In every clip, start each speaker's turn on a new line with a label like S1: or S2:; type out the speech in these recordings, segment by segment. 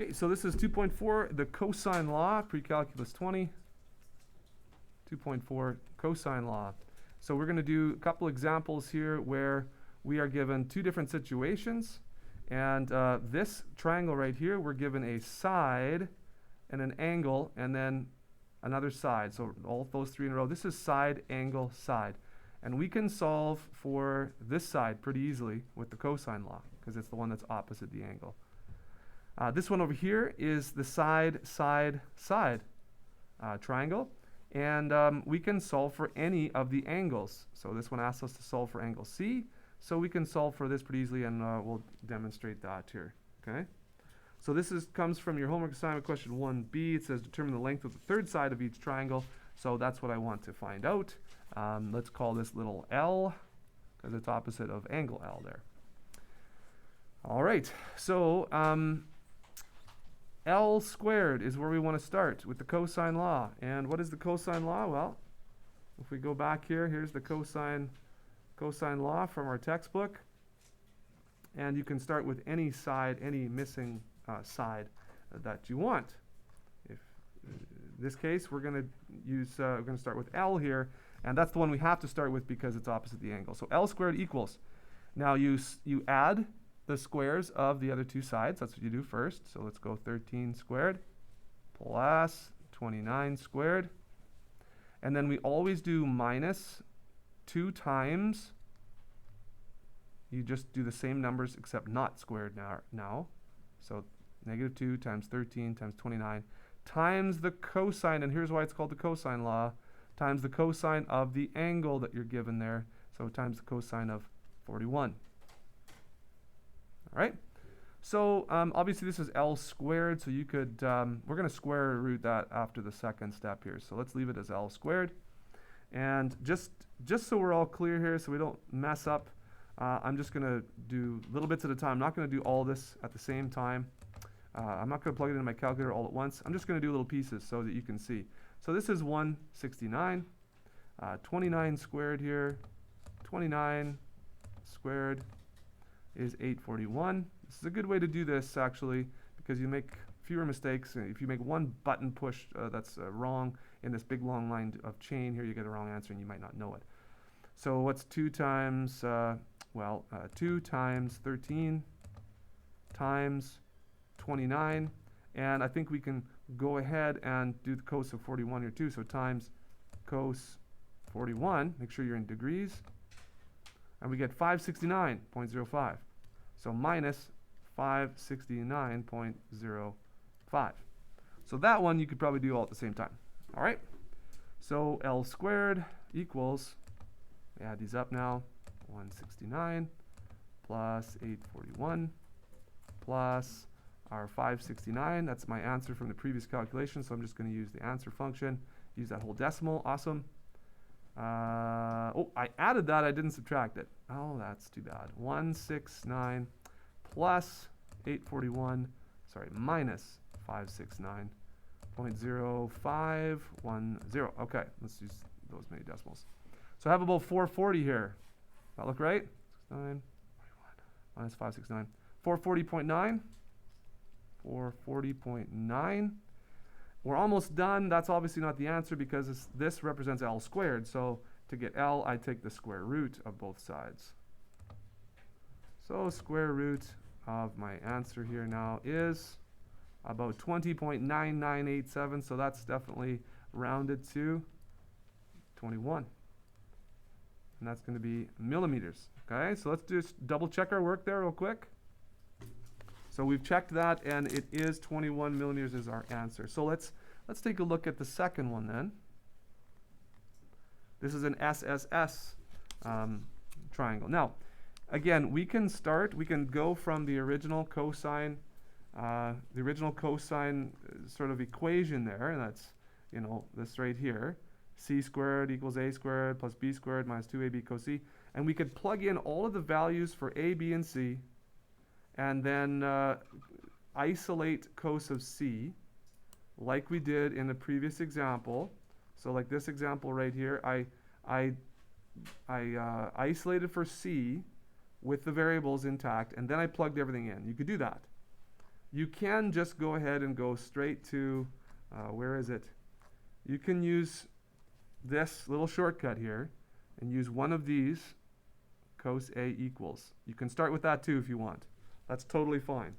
S1: Okay, so this is 2.4, the cosine law, pre-calculus 20. 2.4, cosine law. So we're going to do a couple examples here where we are given two different situations. And this triangle right here, we're given a side and an angle and then another side. So all those three in a row. This is side, angle, side. And we can solve for this side pretty easily with the cosine law because it's the one that's opposite the angle. This one over here is the side, side, side triangle. And we can solve for any of the angles. So this one asks us to solve for angle C. So we can solve for this pretty easily, and we'll demonstrate that here. Okay. So this comes from your homework assignment question 1B. It says determine the length of the third side of each triangle. So that's what I want to find out. Let's call this little L because it's opposite of angle L there. All right. So L squared is where we want to start with the cosine law. And what is the cosine law? Well, if we go back here, here's the cosine law from our textbook. And you can start with any side, any missing side that you want. If in this case, we're going to start with L here, and that's the one we have to start with because it's opposite the angle. So L squared equals. Now you add the squares of the other two sides. That's what you do first. So let's go 13 squared plus 29 squared. And then we always do minus 2 times. You just do the same numbers except not squared now. So negative 2 times 13 times 29 times the cosine, and here's why it's called the cosine law, times the cosine of the angle that you're given there. So times the cosine of 41. All right. So obviously this is L squared, so you could, we're going to square root that after the second step here. So let's leave it as L squared. And just so we're all clear here, so we don't mess up, I'm just going to do little bits at a time. I'm not going to do all this at the same time. I'm not going to plug it into my calculator all at once. I'm just going to do little pieces so that you can see. So this is 169. 29 squared here. 29 squared is 841. This is a good way to do this, actually, because you make fewer mistakes. If you make one button push that's wrong in this big long line of chain here, you get a wrong answer and you might not know it. So what's 2 times, 2 times 13 times 29. And I think we can go ahead and do the cos of 41 here too. So times cos 41, make sure you're in degrees. And we get 569.05. So minus 569.05. So that one you could probably do all at the same time. All right. So L squared equals, add these up now, 169 plus 841 plus our 569. That's my answer from the previous calculation. So I'm just going to use the answer function, use that whole decimal. Awesome. I added that. I didn't subtract it. Oh, that's too bad. 169 plus 841, minus 569.0510. Okay, let's use those many decimals. So I have about 440 here. Does that look right? 69, 41, minus 569. 440.9. 440.9. We're almost done. That's obviously not the answer because this represents L squared. So to get L, I take the square root of both sides. So square root of my answer here now is about 20.9987. So that's definitely rounded to 21. And that's going to be millimeters. Okay, so let's just double check our work there real quick. So we've checked that, and it is 21 millimeters is our answer. So let's take a look at the second one then. This is an SSS triangle. Now, again, we can go from the original cosine sort of equation there, and that's, this right here. C squared equals A squared plus B squared minus 2AB cos C. And we could plug in all of the values for A, B, and C, and then isolate cos of C like we did in the previous example. So like this example right here, I isolated for C with the variables intact, and then I plugged everything in. You could do that. You can just go ahead and go straight to, where is it? You can use this little shortcut here and use one of these, cos A equals. You can start with that too if you want. That's totally fine.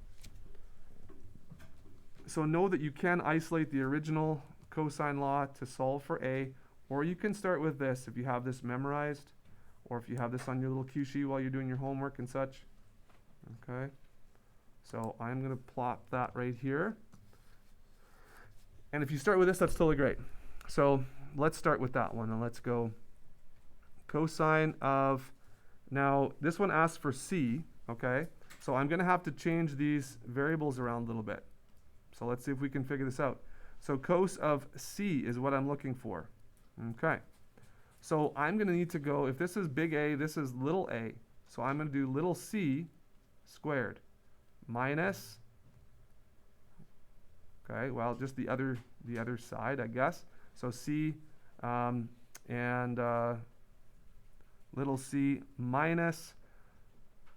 S1: So know that you can isolate the original cosine law to solve for A, or you can start with this if you have this memorized, or if you have this on your little cue sheet while you're doing your homework and such. Okay, so I'm going to plot that right here. And if you start with this, that's totally great. So let's start with that one, and let's go cosine of, now this one asks for C, okay? So I'm going to have to change these variables around a little bit. So let's see if we can figure this out. So cos of C is what I'm looking for. Okay. So I'm going to need to go, if this is big A, this is little a. So I'm going to do little c squared minus, okay, well, just the other side, I guess. So c and little c minus,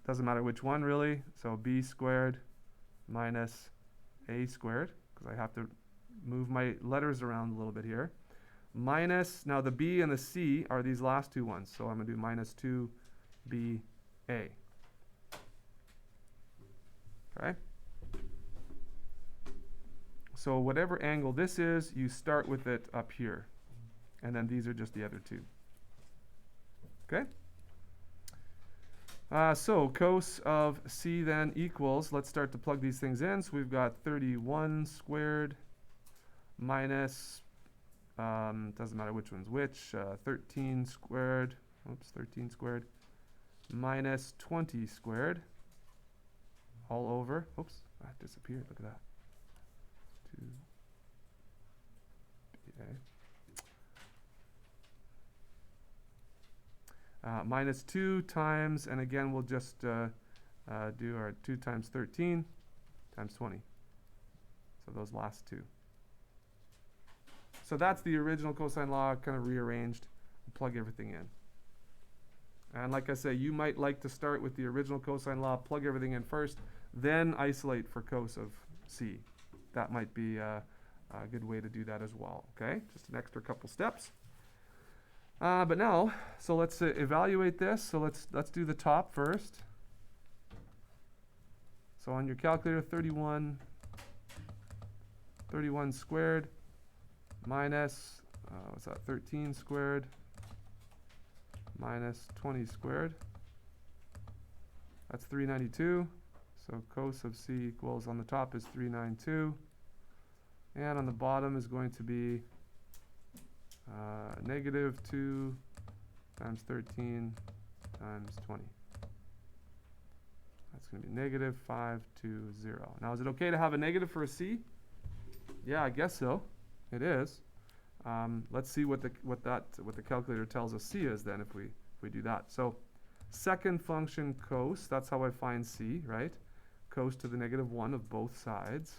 S1: doesn't matter which one really, so b squared minus a squared, because I have to move my letters around a little bit here. Minus, now the b and the c are these last two ones, so I'm going to do minus 2ba. Okay? So whatever angle this is, you start with it up here. And then these are just the other two. Okay? So cos of c then equals, let's start to plug these things in. So we've got 31 squared minus, doesn't matter which one's which, 13 squared, oops, 13 squared, minus 20 squared, all over, oops, that disappeared, look at that. 2, minus 2 times, and again we'll just do our 2 times 13 times 20. So those last two. So that's the original cosine law, kind of rearranged, plug everything in. And like I say, you might like to start with the original cosine law, plug everything in first, then isolate for cos of c. That might be a good way to do that as well, okay? Just an extra couple steps. But now, so let's evaluate this. So let's do the top first. So on your calculator, 31 squared minus, what's that, 13 squared minus 20 squared. That's 392. So cos of c equals, on the top is 392. And on the bottom is going to be negative 2 times 13 times 20. That's going to be negative 520. Now, is it okay to have a negative for a c? Yeah, I guess so. It is. Let's see what the calculator tells us c is then if we do that. So second function cos, that's how I find c, right? Cos to the negative 1 of both sides.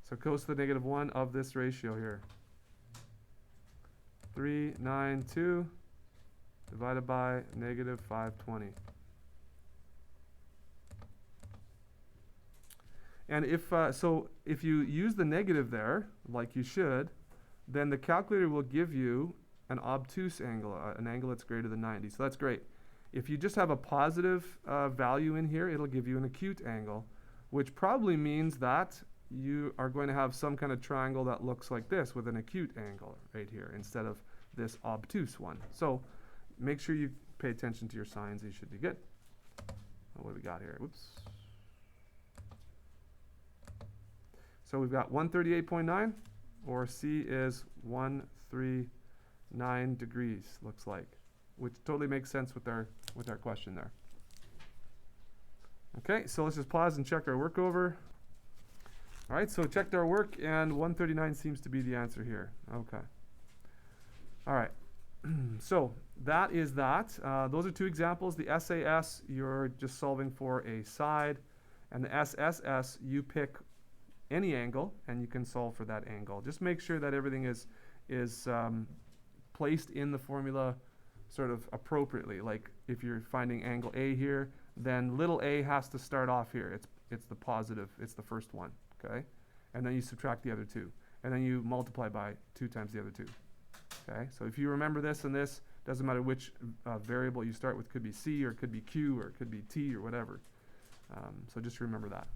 S1: So cos to the negative 1 of this ratio here. 392 divided by negative 520. And if you use the negative there, like you should, then the calculator will give you an obtuse angle, an angle that's greater than 90. So that's great. If you just have a positive value in here, it'll give you an acute angle, which probably means that you are going to have some kind of triangle that looks like this with an acute angle right here instead of this obtuse one. So make sure you pay attention to your signs. You should be good. What do we got here? Whoops. So we've got 138.9, or C is 139 degrees, looks like, which totally makes sense with our question there. Okay, so let's just pause and check our work over. All right, so checked our work, and 139 seems to be the answer here. Okay. All right. So that is that. Those are two examples. The SAS, you're just solving for a side, and the SSS, you pick any angle, and you can solve for that angle. Just make sure that everything is placed in the formula sort of appropriately. Like if you're finding angle A here, then little a has to start off here. it's the positive, it's the first one, okay? And then you subtract the other two. And then you multiply by 2 times the other two, okay? So if you remember this and this, doesn't matter which variable you start with, could be C or it could be Q or it could be T or whatever. So just remember that.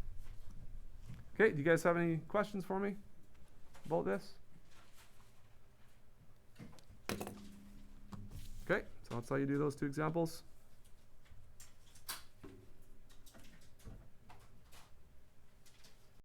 S1: Okay, do you guys have any questions for me about this? Okay, so that's how you do those 2 examples.